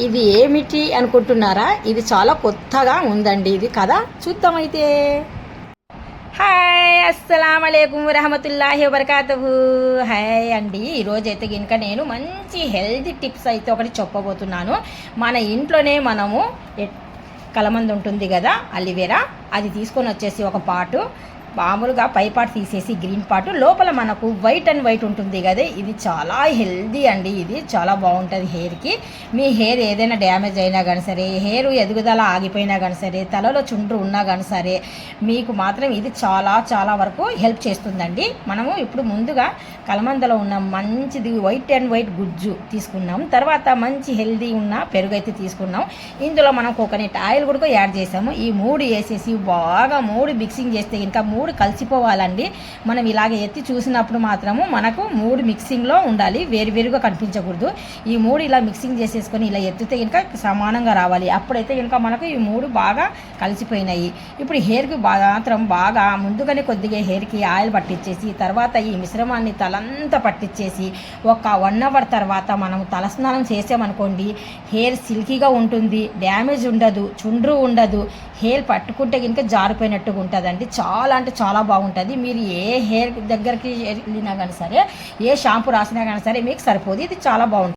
ఇది ఏమిటి అనుకుంటున్నారా? ఇది చాలా కొత్తగా ఉందండి ఇది కదా, చూద్దామైతే. హాయ్, అస్సలం అయికం వరహమతుల్లాహి వబర్కాతుహు. హాయ్ అండి, ఈరోజైతే కనుక నేను మంచి హెల్తీ టిప్స్ అయితే ఒకటి చెప్పబోతున్నాను. మన ఇంట్లోనే మనము కలమంద ఉంటుంది కదా, అలివేరా, అది తీసుకొని వచ్చేసి ఒక పాటు మామూలుగా పై పార్ట్ తీసేసి గ్రీన్ పార్ట్ లోపల మనకు వైట్ అండ్ వైట్ ఉంటుంది కదా, ఇది చాలా హెల్దీ అండి. ఇది చాలా బాగుంటుంది హెయిర్కి. మీ హెయిర్ ఏదైనా డ్యామేజ్ అయినా కానీ సరే, హెయిర్ ఎదుగుదల ఆగిపోయినా కానీ సరే, తలలో చుండ్రు ఉన్నా కానీ సరే, మీకు మాత్రం ఇది చాలా చాలా వరకు హెల్ప్ చేస్తుందండి. మనము ఇప్పుడు ముందుగా కలమందలో ఉన్న మంచిది వైట్ అండ్ వైట్ గుజ్జు తీసుకున్నాం. తర్వాత మంచి హెల్దీ ఉన్న పెరుగు అయితే తీసుకున్నాం. ఇందులో మనం కోకోనట్ ఆయిల్ కూడా యాడ్ చేసాము. ఈ మూడు వేసేసి బాగా మిక్సింగ్ చేస్తే ఇంకా మూడు కలిసిపోవాలండి. మనం ఇలాగే ఎత్తి చూసినప్పుడు మాత్రము మనకు మూడు మిక్సింగ్లో ఉండాలి, వేరువేరుగా కనిపించకూడదు. ఈ మూడు ఇలా మిక్సింగ్ చేసేసుకొని ఇలా ఎత్తితే కనుక సమానంగా రావాలి. అప్పుడైతే కనుక మనకు ఈ మూడు బాగా కలిసిపోయినాయి. ఇప్పుడు హెయిర్కి మాత్రం బాగా ముందుగానే కొద్దిగా హెయిర్కి ఆయిల్ పట్టించేసి తర్వాత ఈ మిశ్రమాన్ని తలంతా పట్టించేసి ఒక 1 అవర్ తర్వాత మనం తలస్నానం చేసామనుకోండి, హెయిర్ సిల్కీగా ఉంటుంది, డ్యామేజ్ ఉండదు, చుండ్రు ఉండదు, హెయిర్ పట్టుకుంటే కనుక జారిపోయినట్టుగా ఉంటుందండి. చాలా అంటే చాలా బాగుంటుంది. మీరు ఏ హెయిర్ దగ్గరికి వెళ్ళినా కానీ సరే, ఏ షాంపూ రాసినా కానీ సరే మీకు సరిపోదు. ఇది చాలా బాగుంటుంది.